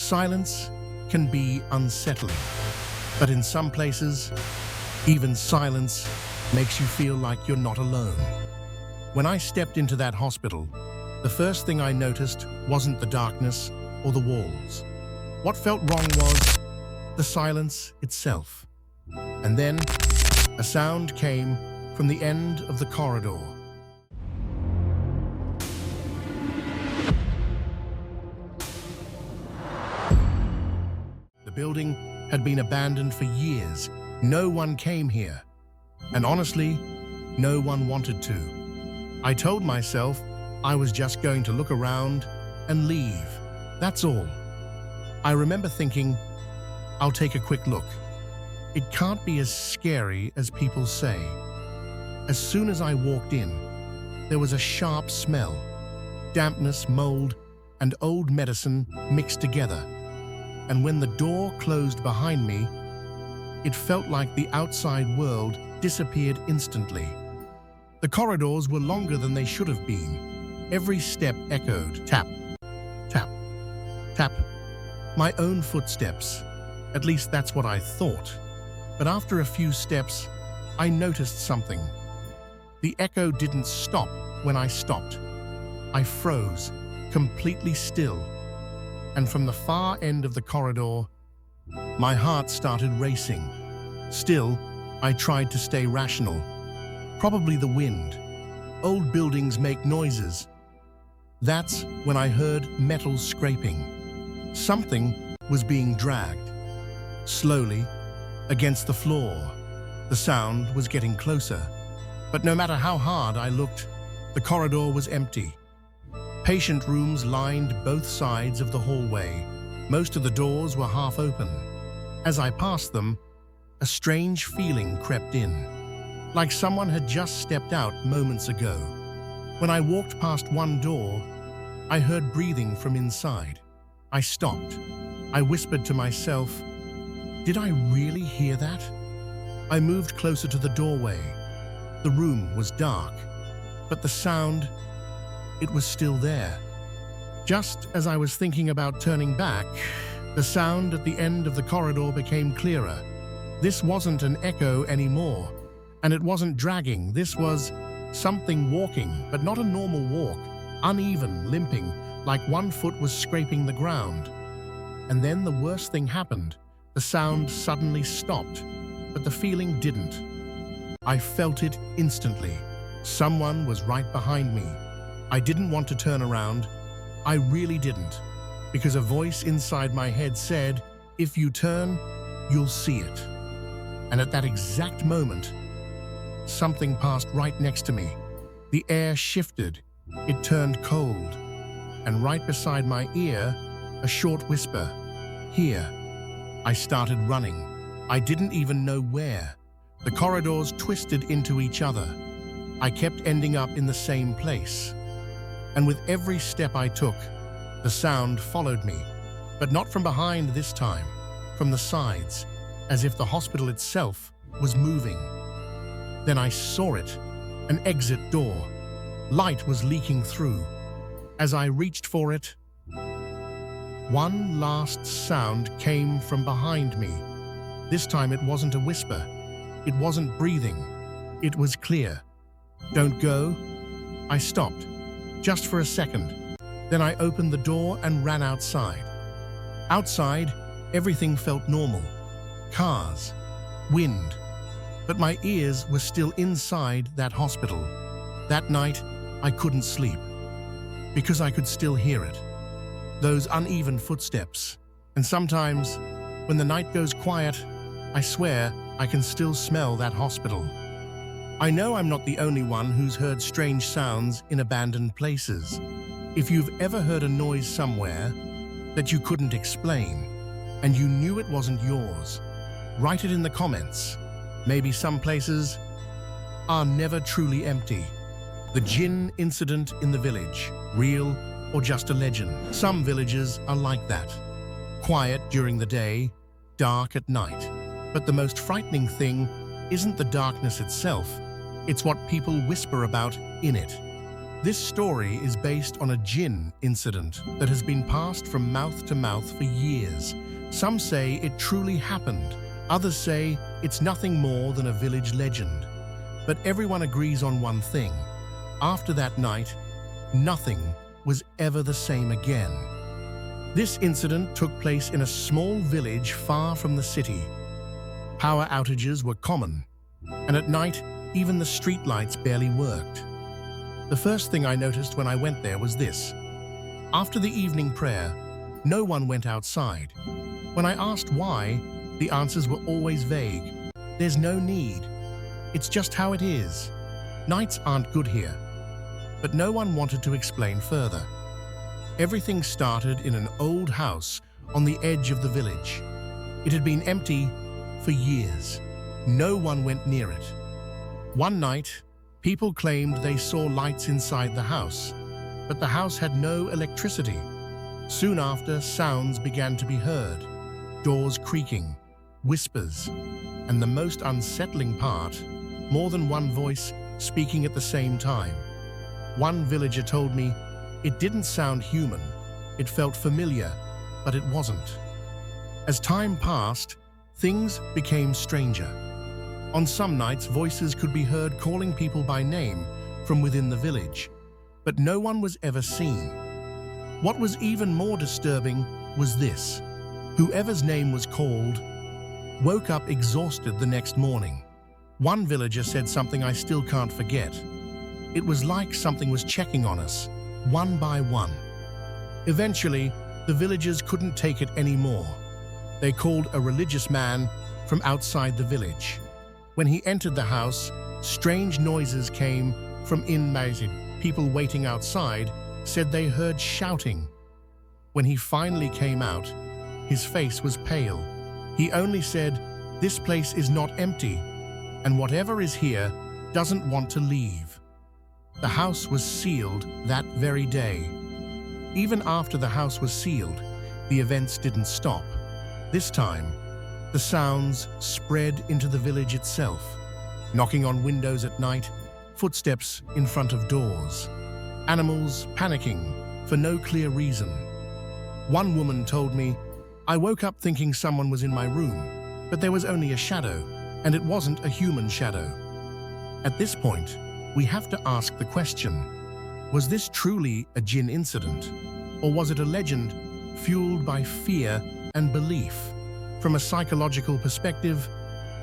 Silence can be unsettling, but in some places, even silence makes you feel like you're not alone. When I stepped into that hospital, the first thing I noticed wasn't the darkness or the walls. What felt wrong was the silence itself. And then a sound came from the end of the corridor. The building had been abandoned for years. No one came here. And honestly, no one wanted to. I told myself I was just going to look around and leave. That's all. I remember thinking, I'll take a quick look. It can't be as scary as people say. As soon as I walked in, there was a sharp smell. Dampness, mold, and old medicine mixed together. And when the door closed behind me, it felt like the outside world disappeared instantly. The corridors were longer than they should have been. Every step echoed, tap, tap, tap. My own footsteps. At least that's what I thought. But after a few steps, I noticed something. The echo didn't stop when I stopped. I froze, completely still. And from the far end of the corridor, my heart started racing. Still, I tried to stay rational. Probably the wind. Old buildings make noises. That's when I heard metal scraping. Something was being dragged. Slowly, against the floor. The sound was getting closer. But no matter how hard I looked, the corridor was empty. Patient rooms lined both sides of the hallway. Most of the doors were half open. As I passed them, a strange feeling crept in, like someone had just stepped out moments ago. When I walked past one door, I heard breathing from inside. I stopped. I whispered to myself, did I really hear that? I moved closer to the doorway. The room was dark, but the sound, it was still there. Just as I was thinking about turning back, the sound at the end of the corridor became clearer. This wasn't an echo anymore, and it wasn't dragging. This was something walking, but not a normal walk, uneven, limping, like one foot was scraping the ground. And then the worst thing happened. The sound suddenly stopped, but the feeling didn't. I felt it instantly. Someone was right behind me. I didn't want to turn around. I really didn't, because a voice inside my head said, if you turn, you'll see it. And at that exact moment, something passed right next to me. The air shifted. It turned cold. And right beside my ear, a short whisper, here. I started running. I didn't even know where. The corridors twisted into each other. I kept ending up in the same place. And with every step I took, the sound followed me, but not from behind this time, from the sides, as if the hospital itself was moving. Then I saw it, an exit door. Light was leaking through. As I reached for it, one last sound came from behind me. This time it wasn't a whisper. It wasn't breathing. It was clear. Don't go. I stopped, just for a second. Then I opened the door and ran outside. Outside, everything felt normal. Cars, wind. But my ears were still inside that hospital. That night, I couldn't sleep, because I could still hear it. Those uneven footsteps. And sometimes, when the night goes quiet, I swear I can still smell that hospital. I know I'm not the only one who's heard strange sounds in abandoned places. If you've ever heard a noise somewhere that you couldn't explain, and you knew it wasn't yours, write it in the comments. Maybe some places are never truly empty. The Jinn incident in the village, real or just a legend? Some villages are like that. Quiet during the day, dark at night. But the most frightening thing isn't the darkness itself, it's what people whisper about in it. This story is based on a jinn incident that has been passed from mouth to mouth for years. Some say it truly happened. Others say it's nothing more than a village legend. But everyone agrees on one thing. After that night, nothing was ever the same again. This incident took place in a small village far from the city. Power outages were common, and at night, even the streetlights barely worked. The first thing I noticed when I went there was this. After the evening prayer, no one went outside. When I asked why, the answers were always vague. There's no need. It's just how it is. Nights aren't good here. But no one wanted to explain further. Everything started in an old house on the edge of the village. It had been empty for years. No one went near it. One night, people claimed they saw lights inside the house, but the house had no electricity. Soon after, sounds began to be heard, doors creaking, whispers, and the most unsettling part, more than one voice speaking at the same time. One villager told me, it didn't sound human, it felt familiar, but it wasn't. As time passed, things became stranger. On some nights, voices could be heard calling people by name from within the village, but no one was ever seen. What was even more disturbing was this. Whoever's name was called woke up exhausted the next morning. One villager said something I still can't forget. It was like something was checking on us, one by one. Eventually, the villagers couldn't take it anymore. They called a religious man from outside the village. When he entered the house, strange noises came from inside. People waiting outside said they heard shouting. When he finally came out, his face was pale. He only said, "This place is not empty, and whatever is here doesn't want to leave." The house was sealed that very day. Even after the house was sealed, the events didn't stop. This time, the sounds spread into the village itself. Knocking on windows at night, footsteps in front of doors, animals panicking for no clear reason. One woman told me, "I woke up thinking someone was in my room, but there was only a shadow, and it wasn't a human shadow." At this point, we have to ask the question, was this truly a jinn incident, or was it a legend fueled by fear and belief? From a psychological perspective,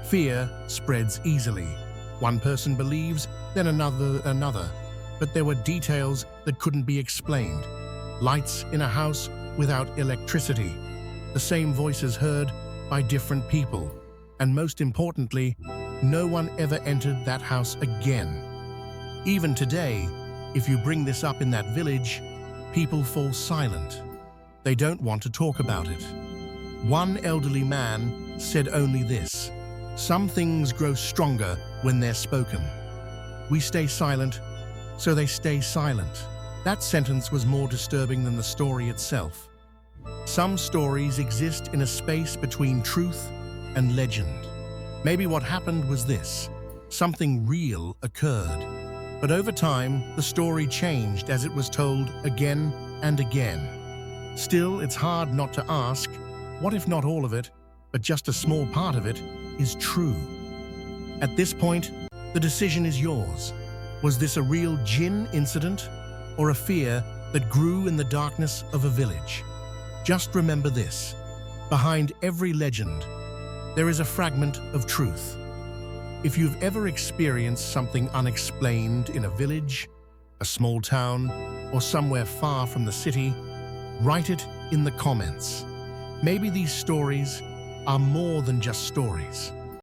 fear spreads easily. One person believes, then another. But there were details that couldn't be explained. Lights in a house without electricity. The same voices heard by different people. And most importantly, no one ever entered that house again. Even today, if you bring this up in that village, people fall silent. They don't want to talk about it. One elderly man said only this, "Some things grow stronger when they're spoken. We stay silent, so they stay silent." That sentence was more disturbing than the story itself. Some stories exist in a space between truth and legend. Maybe what happened was this. Something real occurred. But over time, the story changed as it was told again and again. Still, it's hard not to ask, what if not all of it, but just a small part of it, is true? At this point, the decision is yours. Was this a real jinn incident, or a fear that grew in the darkness of a village? Just remember this. Behind every legend, there is a fragment of truth. If you've ever experienced something unexplained in a village, a small town, or somewhere far from the city, write it in the comments. Maybe these stories are more than just stories.